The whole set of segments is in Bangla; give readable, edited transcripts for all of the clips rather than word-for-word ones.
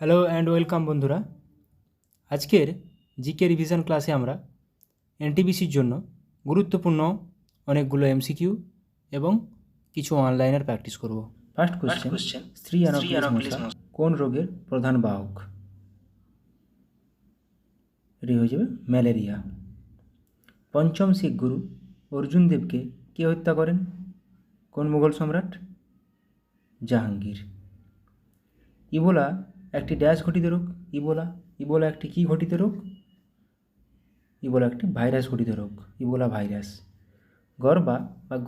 হ্যালো অ্যান্ড ওয়েলকাম বন্ধুরা। আজকের জিকে রিভিশন ক্লাসে আমরা এনটিপিসির জন্য গুরুত্বপূর্ণ অনেকগুলো এমসিকিউ এবং কিছু অনলাইনের প্র্যাকটিস করব। ফার্স্ট কোশ্চেন, স্ত্রী অ্যানোফিলিস মশা কোন রোগের প্রধান বাহক? এটি হয়ে যাবে ম্যালেরিয়া। পঞ্চম শিখ গুরু অর্জুন দেবকে কে হত্যা করেন? কোন মুঘল সম্রাট? জাহাঙ্গীর। ইবোলা একটি ড্যাশ ঘটিত রোগ। ইবোলা একটি কী ঘটিত রোগ? ইবোলা একটি ভাইরাস ঘটিত রোগ, ইবোলা ভাইরাস।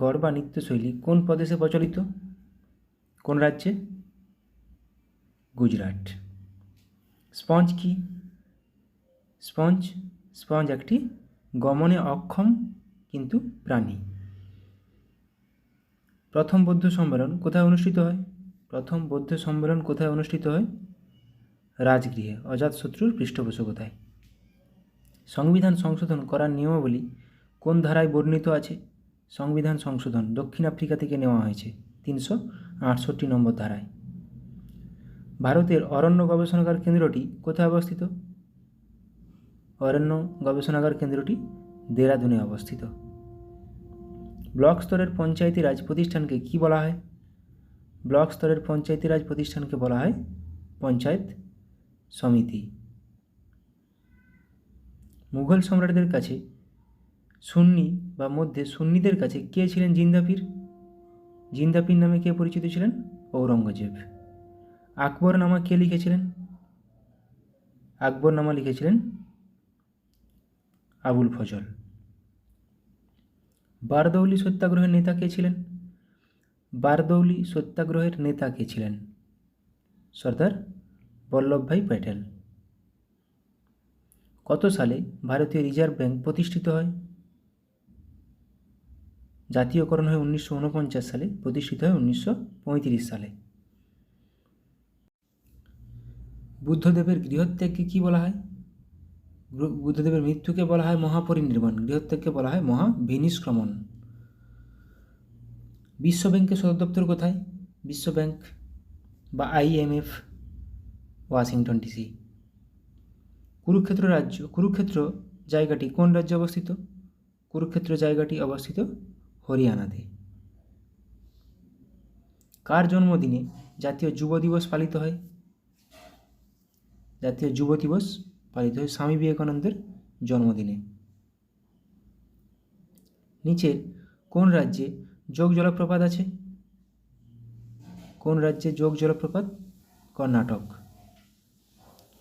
গরবা নৃত্যশৈলী কোন প্রদেশে প্রচলিত? কোন রাজ্যে? গুজরাট। স্পঞ্জ কি? স্পঞ্জ একটি গমনে অক্ষম কিন্তু প্রাণী। প্রথম বৌদ্ধ সম্মেলন কোথায় অনুষ্ঠিত হয়? রাজগৃহে, অজাতশত্রুর পৃষ্ঠপোষকতায়। সংবিধান সংশোধন করার নিয়মাবলী কোন ধারায় বর্ণিত আছে? সংবিধান সংশোধন দক্ষিণ আফ্রিকা থেকে নেওয়া হয়েছে 368 নম্বর ধারায়। ভারতের অরণ্য গবেষণাগার কেন্দ্রটি কোথায় অবস্থিত? অরণ্য গবেষণাগার কেন্দ্রটি দেরাদুনে অবস্থিত। ব্লক স্তরের পঞ্চায়েতি রাজ প্রতিষ্ঠানকে কী বলা হয়? ব্লক স্তরের পঞ্চায়েতি রাজ প্রতিষ্ঠানকে বলা হয় পঞ্চায়েত সমিতি। মুঘল সম্রাটদের কাছে সুন্নিদের কাছে কে ছিলেন জিন্দাপির? জিন্দাপির নামে কে পরিচিত ছিলেন? ঔরঙ্গজেব। আকবরনামা কে লিখেছিলেন? আকবরনামা লিখেছিলেন আবুল ফজল। বারদৌলি সত্যাগ্রহের নেতা কে ছিলেন? বারদৌলি সত্যাগ্রহের নেতা কে ছিলেন? সর্দার বল্লভভাই প্যাটেল। কত সালে ভারতীয় রিজার্ভ ব্যাংক প্রতিষ্ঠিত হয়? জাতীয়করণ হয় 1949 সালে, প্রতিষ্ঠিত হয় 1935 সালে। বুদ্ধদেবের গৃহত্যাগকে কী বলা হয়? বুদ্ধদেবের মৃত্যুকে বলা হয় মহাপরিনির্বাণ, গৃহত্যাগকে বলা হয় মহাবিনিষ্ক্রমণ। বিশ্ব ব্যাংকের সদর দপ্তর কোথায়? বিশ্ব ব্যাংক বা IMF ওয়াশিংটন ডিসি। কুরুক্ষেত্র জায়গাটি কোন রাজ্যে অবস্থিত? কুরুক্ষেত্র জায়গাটি অবস্থিত হরিয়ানাতে। কার জন্মদিনে জাতীয় যুব দিবস পালিত হয়? জাতীয় যুব দিবস পালিত হয় স্বামী বিবেকানন্দের জন্মদিনে। নিচের কোন রাজ্যে যোগ জলপ্রপাত আছে? কোন রাজ্যে যোগ জলপ্রপাত? কর্ণাটক।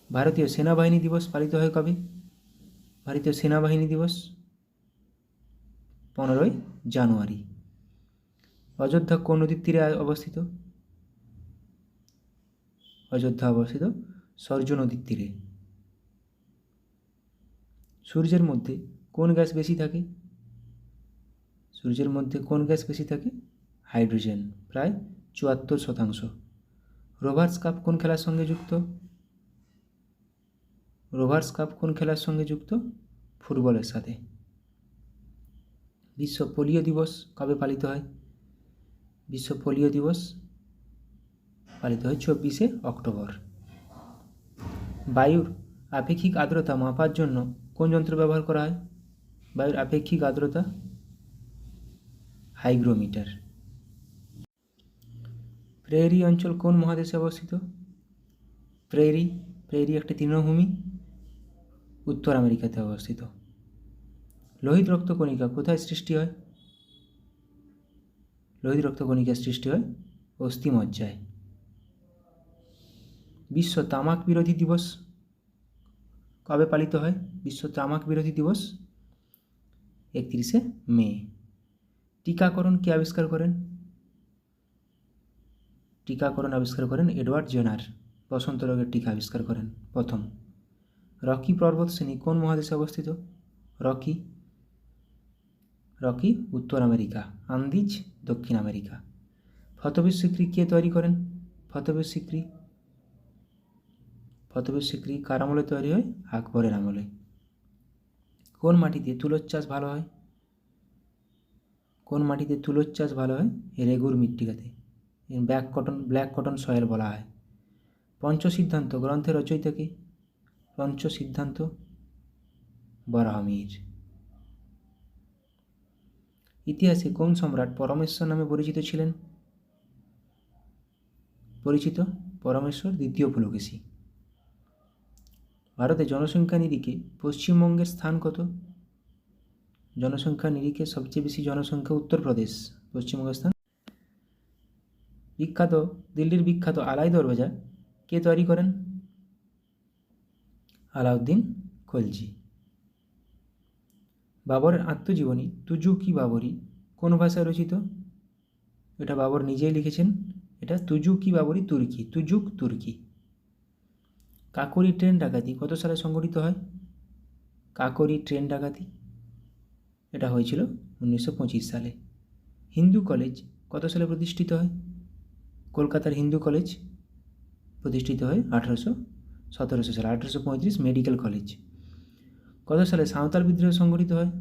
ভারতীয় সেনাবাহিনী দিবস পালিত হয় কবে? ভারতীয় সেনাবাহিনী দিবস 15ই জানুয়ারি। অযোধ্যা কোন নদীর তীরে অবস্থিত? অযোধ্যা অবস্থিত সরজু নদীর তীরে। সূর্যের মধ্যে কোন গ্যাস বেশি থাকে? সূর্যের মধ্যে কোন গ্যাস বেশি থাকে? হাইড্রোজেন, প্রায় 74%। রোভার্স কাপ কোন খেলার সঙ্গে যুক্ত? রোভার্স কাপ কোন খেলার সঙ্গে যুক্ত? ফুটবলের সাথে। বিশ্ব পোলিও দিবস কবে পালিত হয়? বিশ্ব পোলিও দিবস পালিত হয় 24শে অক্টোবর। বায়ুর আপেক্ষিক আর্দ্রতা মাপার জন্য কোন যন্ত্র ব্যবহার করা হয়? বায়ুর আপেক্ষিক আর্দ্রতা হাইগ্রোমিটার। প্রেরি অঞ্চল কোন মহাদেশে অবস্থিত? প্রেরি একটি তৃণভূমি, উত্তর আমেরিকাতে অবস্থিত। লোহিত রক্তকণিকা কোথায় সৃষ্টি হয়? লোহিত রক্তকণিকা সৃষ্টি হয় অস্থিমজ্জায়। বিশ্ব তামাক বিরোধী দিবস কবে পালিত হয়? বিশ্ব তামাক বিরোধী দিবস 31শে মে। টিকাকরণ কে আবিষ্কার করেন? টিকাকরণ আবিষ্কার করেন এডওয়ার্ড জেনার। বসন্ত রোগের টিকা আবিষ্কার করেন প্রথম। রকি পর্বতশ্রেণী কোন মহাদেশে অবস্থিত? রকি উত্তর আমেরিকা, আন্দিজ দক্ষিণ আমেরিকা। ফতবেশ সিক্রি কে তৈরি করেন? ফতবেশ সিক্রি কার আমলে তৈরি হয়? আকবরের আমলে। কোন মাটিতে তুলোর চাষ ভালো হয়? কোন মাটিতে তুলোর চাষ ভালো হয়? রেগুর মৃত্তিকাতে। ব্ল্যাক কটন সয়েল বলা হয়। পঞ্চসিদ্ধান্ত গ্রন্থের রচয়িতা কে? পঞ্চসিদ্ধান্ত বরাহমিহির। ইতিহাসে কোন সম্রাট পরমেশ্বর নামে পরিচিত ছিলেন? পরমেশ্বর দ্বিতীয় পুলকেশী। ভারতে জনসংখ্যা নিরিখে পশ্চিমবঙ্গের স্থান কত? জনসংখ্যা নিরিখে সবচেয়ে বেশি জনসংখ্যা উত্তরপ্রদেশ, পশ্চিমবঙ্গের স্থান। দিল্লির বিখ্যাত আলাই দরওয়াজা কে তৈরি করেন? আলাউদ্দিন খলজি। বাবরের আত্মজীবনী তুজু কি বাবরি কোন ভাষায় রচিত? এটা বাবর নিজেই লিখেছেন। এটা তুজু কি বাবরি তুর্কি, তুজুক তুর্কি। কাকোরি ট্রেন ডাকাতি কত সালে সংঘটিত হয়? কাকোরি ট্রেন ডাকাতি এটা হয়েছিল 1925 সালে। হিন্দু কলেজ কত সালে প্রতিষ্ঠিত হয়? কলকাতার হিন্দু কলেজ প্রতিষ্ঠিত হয় 1700 সালে, 1835 মেডিকেল কলেজ। কত সালে সাঁওতাল বিদ্রোহ সংঘটিত হয়?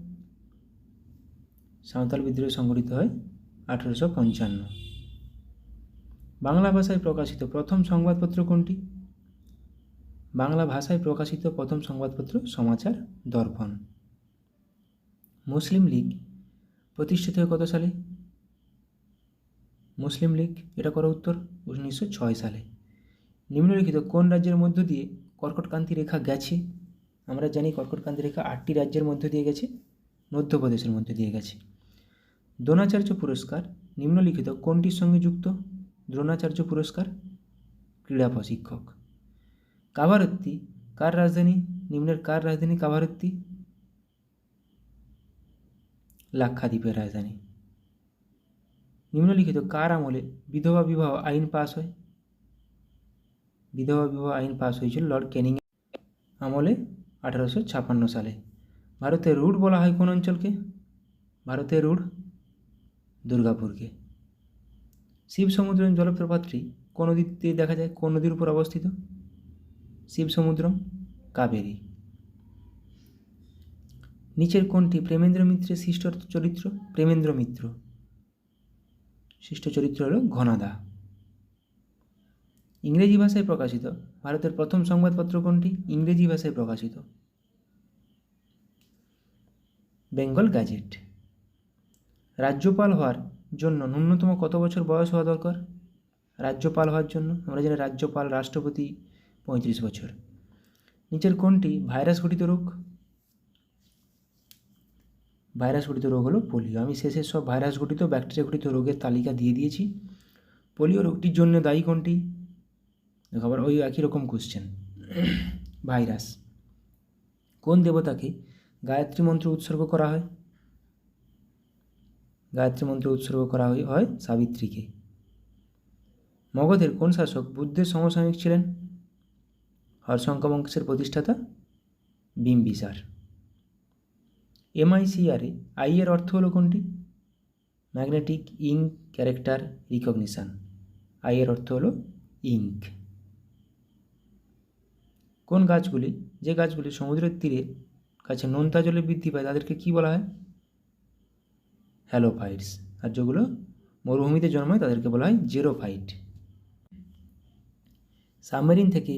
সাঁওতাল বিদ্রোহ সংঘটিত হয় 1855। বাংলা ভাষায় প্রকাশিত প্রথম সংবাদপত্র কোনটি? বাংলা ভাষায় প্রকাশিত প্রথম সংবাদপত্র সমাচার দর্পণ। মুসলিম লীগ প্রতিষ্ঠিত হয় কত সালে? মুসলিম লীগ এটা করো উত্তর 1906 সালে। নিম্নলিখিত কোন রাজ্যের মধ্য দিয়ে কর্কটক্রান্তি রেখা গেছে? আমরা জানি কর্কটক্রান্তি রেখা 8টি রাজ্যের মধ্য দিয়ে গেছে, মধ্যপ্রদেশের মধ্য দিয়ে গেছে। দ্রোণাচার্য পুরস্কার নিম্নলিখিত কোনটির সঙ্গে যুক্ত? দ্রোণাচার্য পুরস্কার ক্রীড়া প্রশিক্ষক। কাভারত্তি কার রাজধানী? নিম্নের কার রাজধানী কাভারত্তি? লাক্ষাদ্বীপের রাজধানী। নিম্নলিখিত কার আমলে বিধবা বিবাহ আইন পাস হয়? বিধবা বিবাহ আইন পাস হয়েছিল লর্ড ক্যানিং আমলে 1856 সালে। ভারতের রুট বলা হয় কোন অঞ্চলকে? ভারতের রুট দুর্গাপুরকে। শিব সমুদ্রম জলপ্রপাতটি কোন নদীতে দেখা যায়? কোন নদীর উপর অবস্থিত? শিব সমুদ্রম কাবেরী। নিচের কোনটি প্রেমেন্দ্র মিত্রের সৃষ্ট চরিত্র? প্রেমেন্দ্র মিত্র সৃষ্ট চরিত্র হল ঘনাদা। ইংরেজি ভাষায় প্রকাশিত ভারতের প্রথম সংবাদপত্র কোনটি? ইংরেজি ভাষায় প্রকাশিত বেঙ্গল গ্যাজেট। রাজ্যপাল হওয়ার জন্য ন্যূনতম কত বছর বয়স হওয়া দরকার? রাজ্যপাল হওয়ার জন্য আমরা জানি রাজ্যপাল রাষ্ট্রপতি 35 বছর। নিচের কোনটি ভাইরাস ঘটিত রোগ? ভাইরাস ঘটিত রোগ হলো পোলিও। আমি শেষে সব ভাইরাস ঘটিত ব্যাকটেরিয়া ঘটিত রোগের তালিকা দিয়ে দিয়েছি। পোলিও রোগটির জন্য দায়ী কোনটি? দেখো আবার ওই একই রকম কোশ্চেন। ভাইরাস। কোন দেবতাকে গায়ত্রী মন্ত্র উৎসর্গ করা হয়? গায়ত্রী মন্ত্র উৎসর্গ করা হয় সাবিত্রীকে। মগধের কোন শাসক বুদ্ধের সমসাময়িক ছিলেন? হর্ষঙ্ক বংশের প্রতিষ্ঠাতা বিম্বিসার। MICR এ আই এর অর্থ হলো কোনটি? Magnetic ink character recognition. I এর অর্থ হলো ইঙ্ক। কোন গাছগুলি যে গাছগুলি সমুদ্রের তীরে কাছে নোনতা জলে বৃদ্ধি পায় তাদেরকে কি বলা হয়? হ্যালোফাইটস। আর যেগুলো মরুভূমিতে জন্মায় তাদেরকে বলা হয় জেরোফাইট। সাবমেরিন থেকে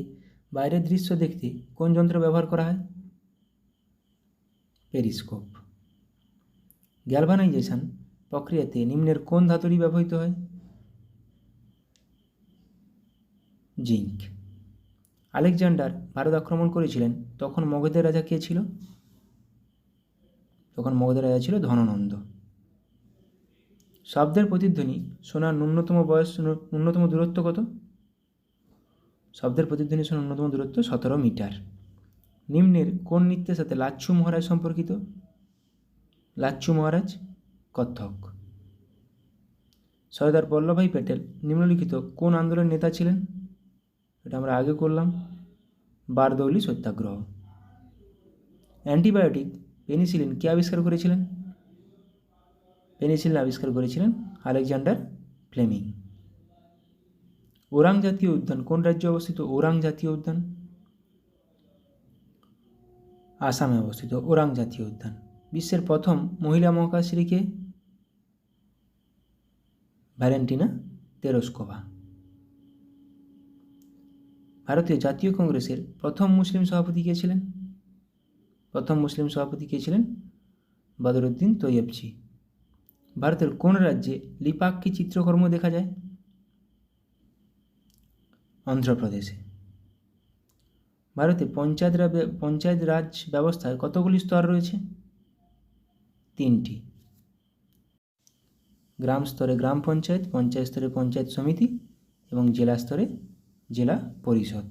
বাইরের দৃশ্য দেখতে কোন যন্ত্র ব্যবহার করা হয়? পেরিস্কোপ। গ্যালভানাইজেশন প্রক্রিয়াতে নিম্নের কোন ধাতুটি ব্যবহৃত হয়? জিঙ্ক। আলেকজান্ডার ভারত আক্রমণ করেছিলেন তখন মগধের রাজা কে ছিল? তখন মগধের রাজা ছিল ধননন্দ। শব্দের প্রতিধ্বনি শোনার ন্যূনতম দূরত্ব কত? শব্দের প্রতিধ্বনি শোনার ন্যূনতম দূরত্ব 17 মিটার। নিম্নের কোন নৃত্যের সাথে লাচ্ছু মহারাজ সম্পর্কিত? লাচ্ছু মহারাজ কত্থক। সর্দার বল্লভভাই প্যাটেল নিম্নলিখিত কোন আন্দোলনের নেতা ছিলেন? এটা আমরা আগে করলাম, বারদৌলি সত্যাগ্রহ। অ্যান্টিবায়োটিক পেনিসিলিন কে আবিষ্কার করেছিলেন? পেনিসিলিন আবিষ্কার করেছিলেন আলেকজান্ডার ফ্লেমিং। ওরাং জাতীয় উদ্যান কোন রাজ্যে অবস্থিত? ওরাং জাতীয় উদ্যান আসামে অবস্থিত। ওরাং জাতীয় উদ্যান। বিশ্বের প্রথম মহিলা মহাকাশচারী কে? ভ্যালেন্টিনা তেরস্কোভা। ভারতীয় জাতীয় কংগ্রেসের প্রথম মুসলিম সভাপতি কে ছিলেন? প্রথম মুসলিম সভাপতি কে ছিলেন? বদরুদ্দিন তৈয়বজি। ভারতের কোন রাজ্যে লিপাক্কি চিত্রকর্ম দেখা যায়? অন্ধ্রপ্রদেশে। ভারতে পঞ্চায়েত রাজ ব্যবস্থায় কতগুলি স্তর রয়েছে? 3টি। গ্রাম স্তরে গ্রাম পঞ্চায়েত, পঞ্চায়েত স্তরে পঞ্চায়েত সমিতি এবং জেলা স্তরে জেলা পরিষদ।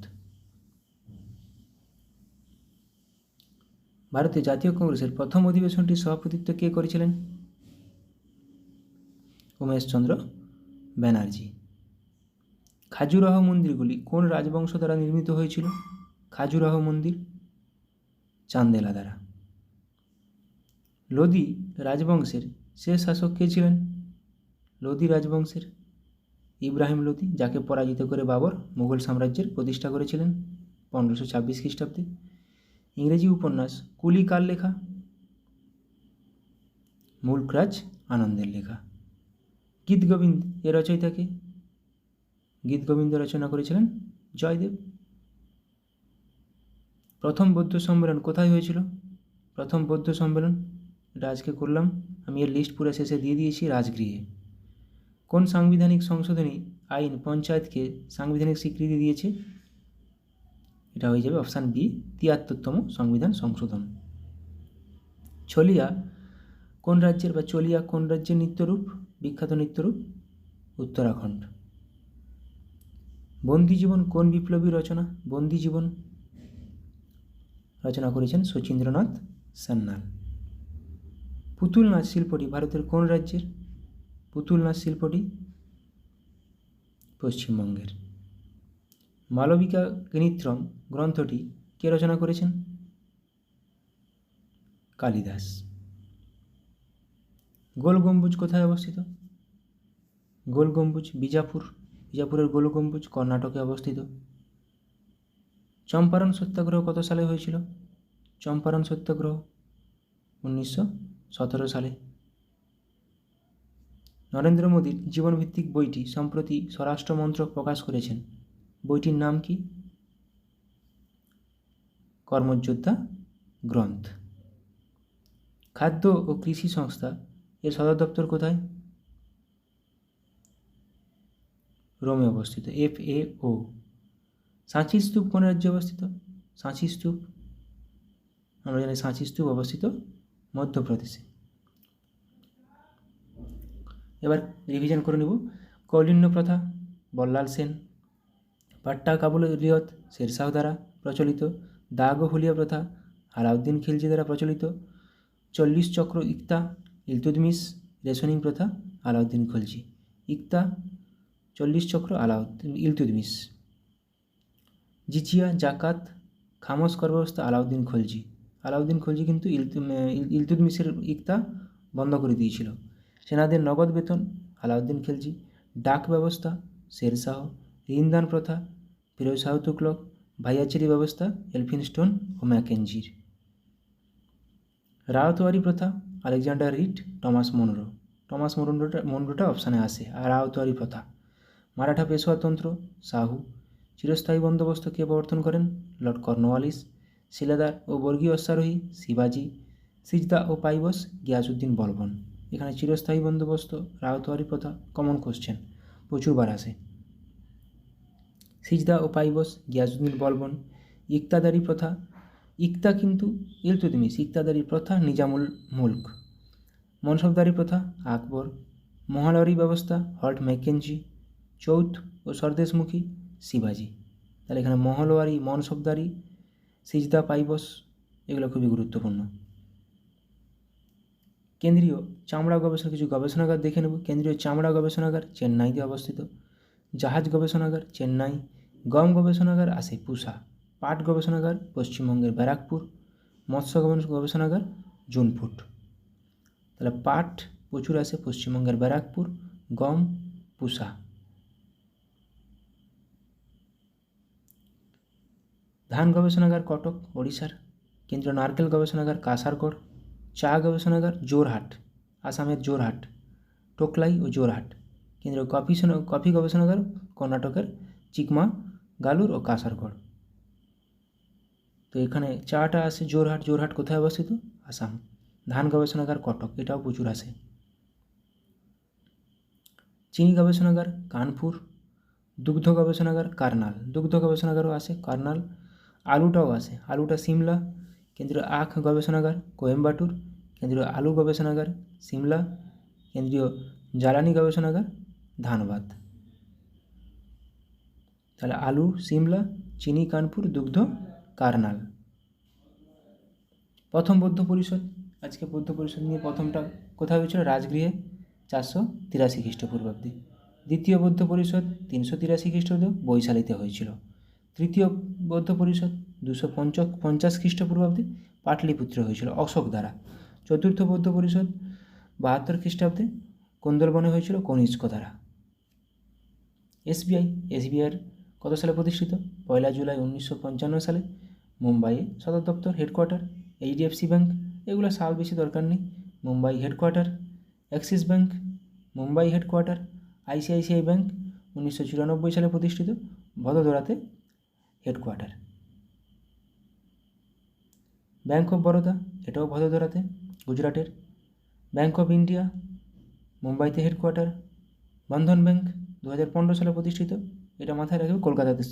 ভারতীয় জাতীয় কংগ্রেসের প্রথম অধিবেশনটির সভাপতিত্ব কে করেছিলেন? উমেশচন্দ্র ব্যানার্জি। খাজুরাহ মন্দিরগুলি কোন রাজবংশ দ্বারা নির্মিত হয়েছিল? খাজুরাহ মন্দির চান্দেলা দ্বারা। লোদি রাজবংশের শেষ শাসক কে ছিলেন? লোদি রাজবংশের ইব্রাহিম লোদি, যাকে পরাজিত করে বাবর মুঘল সাম্রাজ্যের প্রতিষ্ঠা করেছিলেন 1526 খ্রিস্টাব্দে। ইংরেজি উপন্যাস কুলি কার লেখা? মুলকরাজ আনন্দের লেখা। গীত গোবিন্দ এর রচয়িতা কে? গীত গোবিন্দ রচনা করেছিলেন জয়দেব। প্রথম বৌদ্ধ সম্মেলন কোথায় হয়েছিল? প্রথম বৌদ্ধ সম্মেলন, এটা আজকে করলাম আমি, এর লিস্ট পুরো শেষে দিয়ে দিয়েছি, রাজগৃহে। কোন সাংবিধানিক সংশোধনী আইন পঞ্চায়েতকে সাংবিধানিক স্বীকৃতি দিয়েছে? এটা হয়ে যাবে অপশান বি, 73তম সংবিধান সংশোধন। ছলিয়া কোন রাজ্যের বা চলিয়া কোন রাজ্যের নৃত্যরূপ, বিখ্যাত নৃত্যরূপ? উত্তরাখণ্ড। বন্দিজীবন কোন বিপ্লবী রচনা? বন্দিজীবন রচনা করেছেন শচীন্দ্রনাথ সান্যাল। পুতুল নাচ শিল্পটি ভারতের কোন রাজ্যের? পুতুল নাচ শিল্পটি পশ্চিমবঙ্গের। মালবিকা গণিত্রম গ্রন্থটি কে রচনা করেছেন? কালিদাস। গোল গম্বুজ কোথায় অবস্থিত? গোল গম্বুজ বিজাপুর, বিজাপুরের গোল গম্বুজ কর্ণাটকে অবস্থিত। চম্পারণ সত্যাগ্রহ কত সালে হয়েছিল? চম্পারণ সত্যাগ্রহ 1917 সালে। নরেন্দ্র মোদীর জীবনভিত্তিক বইটি সম্প্রতি স্বরাষ্ট্র মন্ত্রক প্রকাশ করেছেন, বইটির নাম কি? কর্মযোদ্ধা গ্রন্থ। খাদ্য ও কৃষি সংস্থা এর সদর দপ্তর কোথায়? রোমে অবস্থিত, FAO। সাঁচি স্তূপ কোন রাজ্যে অবস্থিত? সাঁচি স্তূপ, আমরা জানি সাঁচি স্তূপ অবস্থিত মধ্যপ্রদেশে। এবার রিভিশন করে নেব। কৌলিন্য প্রথা বল্লাল সেন। পাট্টা কাবুলিয়ত শেরশাহ দ্বারা প্রচলিত। দাগ ও হুলিয়া প্রথা আলাউদ্দিন খিলজি দ্বারা প্রচলিত। 40 চক্র ইকতা ইলতুৎমিশ। রেশনিং প্রথা আলাউদ্দিন খিলজি। ইকতা 40 চক্র ইলতুৎমিশ। জিজিয়া জাকাত খামোশ কর ব্যবস্থা আলাউদ্দিন খিলজি। আলাউদ্দিন খিলজি কিন্তু ইলতুৎমিশের ইকতা বন্ধ করে দিয়েছিল। সেনাদের নগদ বেতন আলাউদ্দিন খিলজি। ডাক ব্যবস্থা শেরশাহ। ঋণদান প্রথা ফিরোজ শাহ তুগলক। ভাইয়াচারি ব্যবস্থা এলফিনস্টোন ও ম্যাকেঞ্জির। রায়তওয়ারি প্রথা Alexander Reid Thomas Munro. Thomas মনরোটা অপশানে আসে। আর রায়তওয়ারি প্রথা। মারাঠা পেশোয়াতন্ত্র শাহু। চিরস্থায়ী বন্দোবস্ত কে প্রবর্তন করেন? Lord Cornwallis. শিলাদার ও বর্গীয় অশ্বারোহী শিবাজি। সিজদা ও পাইবস গিয়াসউদ্দিন বলবন। এখানে চিরস্থায়ী বন্দোবস্ত, রায়তওয়ারি প্রথা কমন কোশ্চেন, প্রচুরবার আসে। সিজদা ও পাইবস গিয়াসউদ্দিন বলবন। ইকতাদারি প্রথা, ইকতা কিন্তু ইলতুৎমিশ, ইকতাদারি প্রথা নিজামুল মুলক। মনসবদারি প্রথা আকবর। মহালরি ব্যবস্থা হল্ট ম্যাকেঞ্জি। চৌথ ও স্বদেশমুখী শিবাজি। তাহলে এখানে মহলওয়ারি, মনসবদারি, সিজদা, পাইবস এগুলো খুবই গুরুত্বপূর্ণ। কেন্দ্রীয় চামড়া গবেষণা, কিছু গবেষণাগার দেখে নেব। কেন্দ্রীয় চামড়া গবেষণাগার চেন্নাইতে অবস্থিত। জাহাজ গবেষণাগার চেন্নাই। গম গবেষণাগার আসে পুসা। পাট গবেষণাগার পশ্চিমবঙ্গের ব্যারাকপুর। মৎস্য গবেষণাগার জুনপুট। তাহলে পাট প্রচুর আসে পশ্চিমবঙ্গের ব্যারাকপুর, গম পুসা। ধান গবেষণাগার কটক ওড়িশার। কেন্দ্রীয় নারকেল গবেষণাগার কাসারগড়। চা গবেষণাগার জোরহাট, আসামের জোরহাট, টোকলাই ও জোরহাট। কেন্দ্রীয় কফি গবেষণাগার কর্ণাটকের চিকমাগলুর। গালুর ও কাসারগড়। তো এখানে চাটা আসে জোরহাট। জোরহাট কোথায় অবস্থিত? আসাম। ধান গবেষণাগার কটক, এটাও প্রচুর আসে। চিনি গবেষণাগার কানপুর। দুগ্ধ গবেষণাগার কার্নাল। দুগ্ধ গবেষণাগারও আসে কার্নাল। আলুটাও আসে, আলুটা সিমলা। কেন্দ্রীয় আখ গবেষণাগার কোয়েম্বাটুর। কেন্দ্রীয় আলু গবেষণাগার সিমলা। কেন্দ্রীয় জ্বালানি গবেষণাগার ধানবাদ। তাহলে আলু সিমলা, চিনি কানপুর, দুগ্ধ কার্নাল। প্রথম বৌদ্ধ পরিষদ, আজকে বৌদ্ধ পরিষদ নিয়ে প্রথমটা কোথায় হয়েছিল? রাজগৃহে 483 খ্রিস্টপূর্বাব্দে। দ্বিতীয় বৌদ্ধ পরিষদ 383 খ্রিস্টাব্দে বৈশালীতে হয়েছিল। তৃতীয় বৌদ্ধ পরিষদ 250 খ্রিস্টপূর্বাব্দে পাটলিপুত্রে হয়েছিল অশোক দ্বারা। চতুর্থ বৌদ্ধ পরিষদ 72 খ্রিস্টাব্দে কোন্দলবনে হয়েছিল কনিষ্ক দ্বারা। এসবিআইয়ের কত সালে প্রতিষ্ঠিত? 1 জুলাই 1955 সালে মুম্বাইয়ে সদর দপ্তর হেডকোয়ার্টার। এইচডিএফসি ব্যাংক, এগুলো সাল বেশি দরকার নেই, Mumbai headquarter. Axis bank Mumbai headquarter. ICICI bank 1994 সালে প্রতিষ্ঠিত, ভদোদরাতে হেডকোয়ার্টার। ব্যাংক অফ বরোদা, এটাও ভদোদরাতে গুজরাটের। ব্যাংক অফ ইন্ডিয়া মুম্বাইতে হেডকোয়ার্টার। বন্ধন ব্যাংক 2015 সালে প্রতিষ্ঠিত, এটা মাথায় রাখবে, কলকাতাতে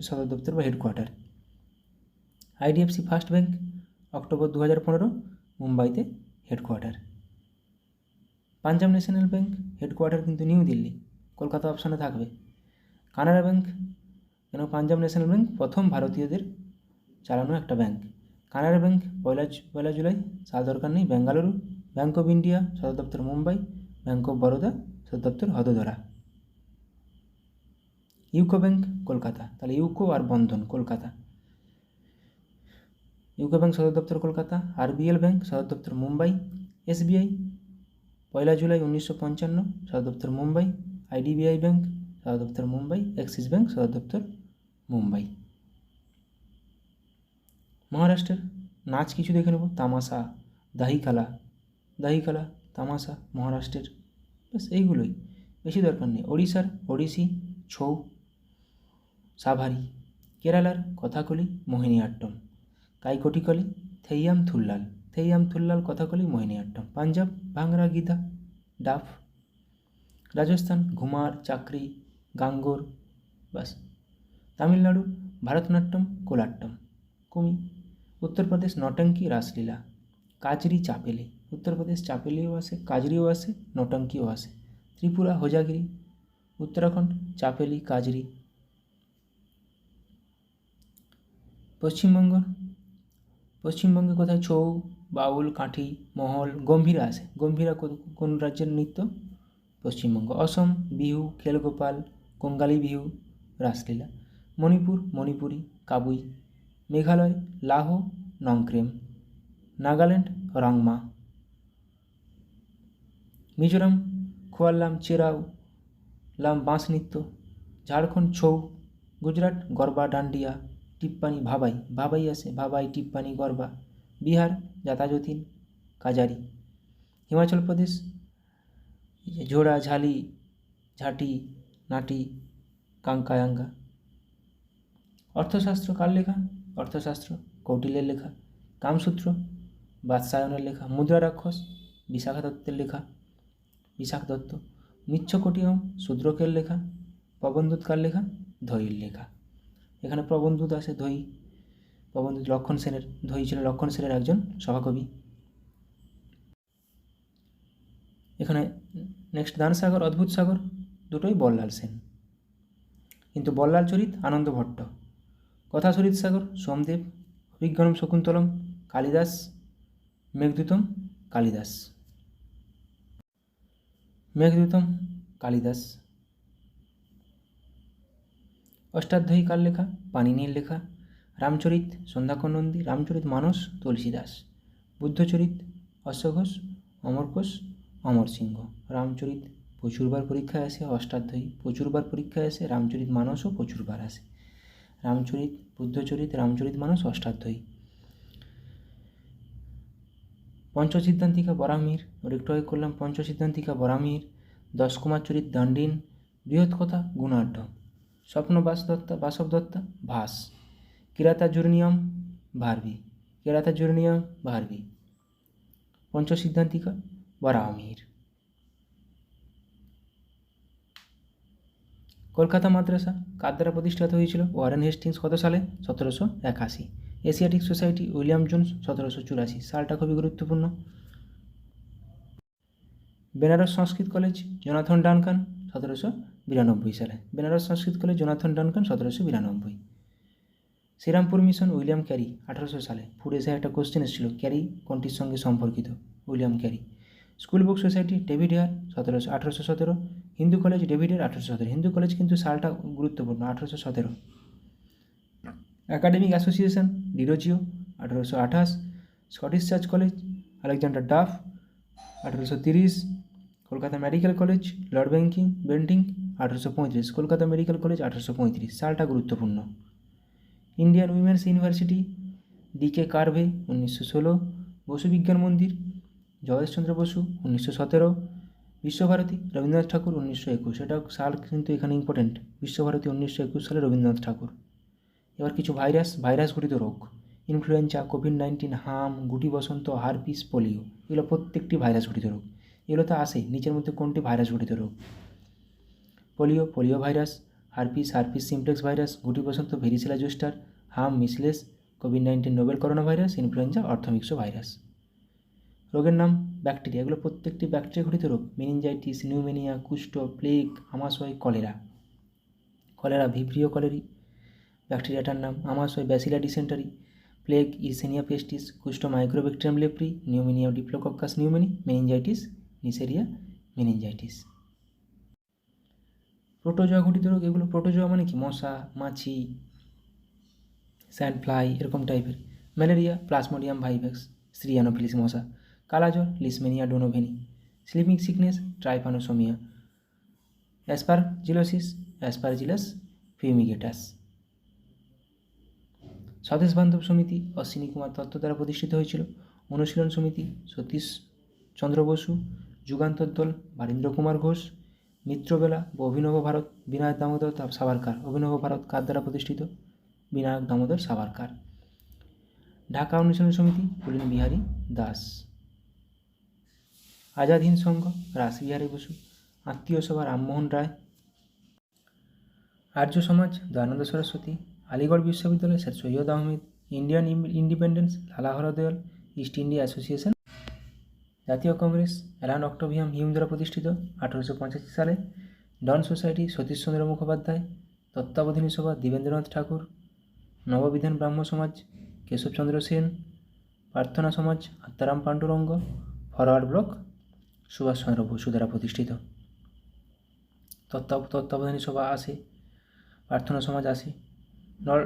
সদর দপ্তর বা headquarter. IDFC first bank October 2015 মুম্বাইতে headquarter. Punjab national bank headquarter কিন্তু নিউ দিল্লি, কলকাতা অপশানে থাকবে। কানাড়া ব্যাংক, কেন পাঞ্জাব ন্যাশনাল ব্যাংক প্রথম ভারতীয়দের চালানো একটা ব্যাংক। কানাড়া ব্যাংক 1 জুলাই, সাল দরকার নেই, বেঙ্গালুরু। ব্যাংক অফ ইন্ডিয়া সদর দপ্তর মুম্বাই। ব্যাংক অফ বরোদা সদর দপ্তর হদোদরা। ইউকো ব্যাংক কলকাতা, তাহলে ইউকো আর বন্ধন কলকাতা। ইউকো ব্যাংক সদর দপ্তর কলকাতা। আরবিএল ব্যাংক সদর দপ্তর মুম্বাই। এসবিআই 1 জুলাই 1955 সদর দপ্তর মুম্বাই। আইডিবিআই ব্যাংক সদর দপ্তর মুম্বাই। অ্যাক্সিস ব্যাংক সদর দপ্তর মুম্বাই। মহারাষ্ট্রের নাচ কিছু দেখে নেব। তামাশা, দাহিকালা, তামাশা মহারাষ্ট্রের, ব্যাস এইগুলোই, বেশি দরকার নেই। ওড়িশার ওড়িশি, ছৌ, সাভারি। কেরালার কথাকলি, মোহিনীআট্টম। কাইকোটিকলি, থেইয়াম থুল্লাল, কথাকলি, মোহিনীআট্টম। পাঞ্জাব ভাংরা, গীতা, ডাফ। রাজস্থান ঘুমার, চাকরি, গাঙ্গোর, বাস। তামিলনাড়ু ভারতনাট্যম, কোলাট্টম, কুমি। উত্তরপ্রদেশ নটঙ্কি, রাসলীলা। কাজরি, চাপেলি। উত্তরপ্রদেশ চাপেলিও আসে, কাজরিও আসে, নটঙ্কিও আসে। ত্রিপুরা হোজাগিরি। উত্তরাখণ্ড চাপেলি, কাজরি। পশ্চিমবঙ্গে কোথায় ছৌ, বাউল, কাঠি, মহল, গম্ভীরা আসে। গম্ভীরা কোন রাজ্যের নৃত্য? পশ্চিমবঙ্গ। অসম বিহু, খেলগোপাল, কঙ্গালী বিহু, রাসলীলা। মণিপুর মণিপুরি, কাবুই। মেঘালয় লাহো, নংক্রেম। নাগাল্যান্ড রংমা। মিজোরাম খোয়াল্লাম, চেরাও লাম, বাঁশ নৃত্য। ঝাড়খণ্ড ছৌ। গুজরাট গরবা, ডান্ডিয়া, টিপ্পানি, ভাবাই আসে, ভাবাই, টিপ্পানি, গরবা। বিহার জাতাজতিন, কাজারি। হিমাচল প্রদেশ ঝোড়া, ঝালি, ঝাঁটি, নাটি, কাঙ্কায়াঙ্গা। অর্থশাস্ত্র কার লেখা? অর্থশাস্ত্র কৌটিল্যের লেখা। কামসূত্র বাৎসায়নের লেখা। মুদ্রা রাক্ষস বিশাখা দত্তের লেখা, বিশাখ দত্ত। মিচ্ছকটিয়ম শূদ্রকের লেখা। প্রবন্ধুত কার লেখা? ধৈর লেখা। এখানে প্রবন্ধুত আসে ধৈ, প্রবন্ধুত লক্ষণ সেনের, ধৈ ছিল লক্ষণ সেনের একজন সভাকবি। এখানে নেক্সট দানসাগর, অদ্ভুত সাগর, দুটোই বল্লাল সেন, কিন্তু বল্লাল চরিত আনন্দ ভট্ট। কথাচরিত সাগর সোমদেব। অভিজ্ঞানম শকুন্তলম কালিদাস। মেঘদূতম কালিদাস। অষ্টাধ্যায়ী কার লেখা? পাণিনির লেখা। রামচরিত সন্ধ্যাকর নন্দী। রামচরিত মানস তুলসীদাস। বুদ্ধচরিত অশ্বঘোষ, অমরকোষ, অমর সিংহ। রামচরিত প্রচুরবার পরীক্ষায় আসে, অষ্টাধ্যায়ী প্রচুরবার পরীক্ষায় আসে, রামচরিত মানসও প্রচুরবার আসে। রামচরিত, বুদ্ধচরিত, রামচরিত মানস, অষ্টাধ্যায়ী। পঞ্চসিদ্ধান্তিকা বরাহমিহির, একটু আগে করলাম পঞ্চসিদ্ধান্তিকা বরাহমিহির। 10 কুমার চরিত দাণ্ডিন। বৃহৎ কথা গুণাঢ্য। স্বপ্ন বাসব দত্তা ভাস। কিরাতা জুরনিয়াম ভার্বি। কিরাতা জুরনিয়াম ভার্বি। পঞ্চসিদ্ধান্তিকা বরাহমিহির। কলকাতা মাদ্রাসা কার দ্বারা প্রতিষ্ঠিত হয়েছিল? Warren Hastings. কত সালে? 1781। Asiatic Society William Jones 1784। সালটা খুবই গুরুত্বপূর্ণ। Benares Sanskrit college Jonathan Duncan 1792 সালে। Benares Sanskrit college Jonathan Duncan 1792। Srirampur mission William Carey 1800 সালে। ফুড এসে একটা কোশ্চেন এসেছিল, ক্যারি কোনটির সঙ্গে সম্পর্কিত? William Carey. School book society David Hare 1817। Hindu college David Hare 1817। Hindu college কিন্তু সালটা গুরুত্বপূর্ণ, 1817। Academic association Derozio 1828। Scottish church college Alexander Duff 1830। Kolkata medical college lord Bentinck 1835। Kolkata medical college 1835। সালটা গুরুত্বপূর্ণ। Indian women's university D K Karve 1916। Basu Bigyan Mandir Jagadish Chandra Basu 1917। Visva Bharati Rabindranath ঠাকুর 1921। এটা সাল কিন্তু এখানে ইম্পর্টেন্ট। বিশ্বভারতী 1921 সালে রবীন্দ্রনাথ ঠাকুর। এবার কিছু ভাইরাস ঘটিত রোগ। ইনফ্লুয়েঞ্জা, কোভিড-19, হাম, গুটি বসন্ত, হারপিস, পোলিও, এগুলো প্রত্যেকটি ভাইরাস ঘটিত রোগ। এগুলোতে আসে নিচের মধ্যে কোনটি ভাইরাস ঘটিত রোগ? Polio virus, herpes simplex virus, গুটি বসন্ত ভেরিসেলা জোস্টার, হাম মিসলেস, কোভিড-19 novel corona virus, influenza orthomyxo virus. রোগের নাম ব্যাকটেরিয়া, এগুলো প্রত্যেকটি ব্যাকটেরিয়া ঘটিত রোগ। মেনিনজাইটিস, নিউমোনিয়া, কুষ্ঠ, প্লেগ, আমাশয়, কলেরা। কলেরা ভিব্রিও কলেরি ব্যাকটেরিয়াটার নাম। আমাশয় bacillary dysentery. Plague yersinia pestis. কুষ্ঠ mycobacterium leprae. Pneumonia diplococcus pneumoniae. Meningitis neisseria meningitis. Protozoa ঘটিত রোগ, এগুলো প্রোটোজোয়া মানে কি? মশা, মাছি, স্যান্ডফ্লাই এরকম টাইপের। ম্যালেরিয়া প্লাজমোডিয়াম ভাইভ্যাক্স, শ্রী অ্যানোফিলিস মশা। কালাজ্বর leishmania donovani. Sleeping sickness trypanosomia. Aspergillus fumigatus. Swadesh Bandhab সমিতি অশ্বিনী কুমার দত্ত দ্বারা প্রতিষ্ঠিত হয়েছিল। অনুশীলন সমিতি সতীশ চন্দ্র বসু। যুগান্তর দল বারীন্দ্র কুমার ঘোষ। মিত্রবেলা বা অভিনব ভারত বিনায়ক দামোদর সাভারকার। অভিনব ভারত কার দ্বারা প্রতিষ্ঠিত? বিনায়ক দামোদর সাভারকার। ঢাকা অনুশীলন সমিতি পুলিন বিহারী দাস। আজাদ হিন্দ সংঘ রাসবিহারী বসু। আত্মীয় সভা রামমোহন রায়। আর্য সমাজ দয়ানন্দ সরস্বতী। আলিগড় বিশ্ববিদ্যালয় sir Syed Ahmed. Indian independence লালা হরদয়াল। East India association. জাতীয় কংগ্রেস অ্যালান অক্টোভিয়াম হিউম দ্বারা প্রতিষ্ঠিত 1885 সালে। ডন সোসাইটি সতীশচন্দ্র মুখোপাধ্যায়। তত্ত্বাবধানী সভা দেবেন্দ্রনাথ ঠাকুর। নববিধান ব্রাহ্ম সমাজ কেশবচন্দ্র সেন। প্রার্থনা সমাজ আত্মারাম পাণ্ডুরঙ্গ। ফরওয়ার্ড ব্লক সুভাষচন্দ্র বসু দ্বারা প্রতিষ্ঠিত। তত্ত্বাবধানী সভা আসে, প্রার্থনা সমাজ আসে।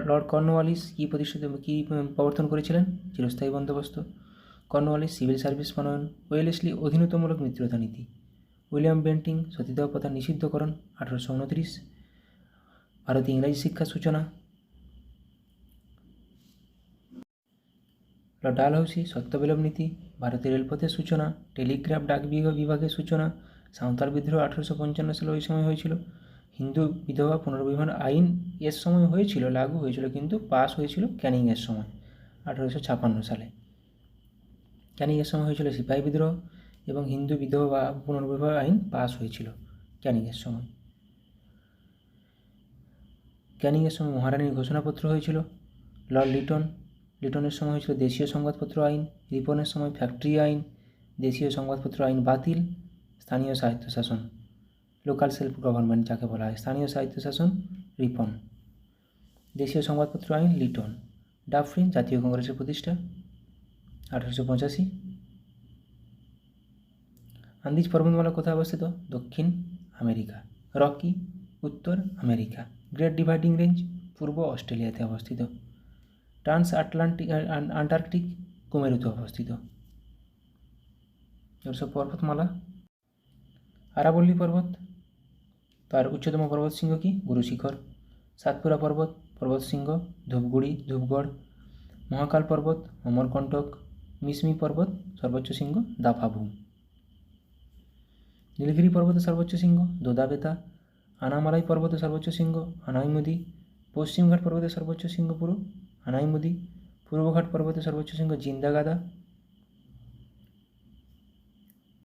লর্ড কর্নওয়ালিস কী প্রবর্তন করেছিলেন? চিরস্থায়ী বন্দোবস্ত। কর্নওয়ালিস সিভিল সার্ভিস প্রণয়ন। ওয়েলেসলি অধীনতামূলক মিত্রতা নীতি। উইলিয়াম বেন্টিং সতীদাহ প্রথা নিষিদ্ধকরণ 1829। ভারতে ইংরাজি শিক্ষার সূচনা। লর্ড ডালহৌসি সত্যবিলোপ নীতি। ভারতের রেলপথের সূচনা। টেলিগ্রাফ ডাক বিভাগের সূচনা। সাঁওতাল বিদ্রোহ 1855 সালে ওই সময় হয়েছিল। হিন্দু বিধবা পুনর্বিবাহ আইন এর সময় হয়েছিল, লাগু হয়েছিল, কিন্তু পাস হয়েছিল ক্যানিংয়ের সময় 1856 সালে। ক্যানিংয়ের সময় হয়েছিল সিপাহী বিদ্রোহ এবং হিন্দু বিধবা পুনর্বিবাহ আইন পাস হয়েছিল ক্যানিংয়ের সময়। ক্যানিংয়ের সময় মহারানীর ঘোষণাপত্র হয়েছিল। লর্ড লিটনের সময় হয়েছিল দেশীয় সংবাদপত্র আইন। রিপনের সময় ফ্যাক্টরি আইন। দেশীয় সংবাদপত্র আইন বাতিল। স্থানীয় স্বায়ত্তশাসন লোকাল সেলফ গভর্নমেন্ট যাকে বলা হয়, স্থানীয় স্বায়ত্তশাসন রিপন। দেশীয় সংবাদপত্র আইন লিটন। ডাফরিন জাতীয় কংগ্রেসের প্রতিষ্ঠা 1885। আন্দিজ পর্বতমালা কোথায় অবস্থিত? দক্ষিণ আমেরিকা। রকি উত্তর আমেরিকা। গ্রেট ডিভাইডিং রেঞ্জ পূর্ব অস্ট্রেলিয়াতে অবস্থিত। ট্রান্স আন্টার্কটিক কুমেরুতে অবস্থিত। এসব পর্বতমালা। আরাবল্লী পর্বত, তার উচ্চতম পর্বত শৃঙ্গ কি? গুরু শিখর। সাতপুরা পর্বত শৃঙ্গ ধূপগড়। মহাকাল পর্বত অমরকণ্টক। মিসমি পর্বত সর্বোচ্চ শৃঙ্গ দাফাবু। নীলগিরি পর্বতের সর্বোচ্চ শৃঙ্গ দোদাবেতা আনামালাই পর্বতের সর্বোচ্চ শৃঙ্গ আনাইমুদি, পশ্চিমঘাট পর্বতের সর্বোচ্চ শৃঙ্গ পুরো আনাইমুদি, পূর্বঘাট পর্বতের সর্বোচ্চ শৃঙ্গ জিন্দাগাদা,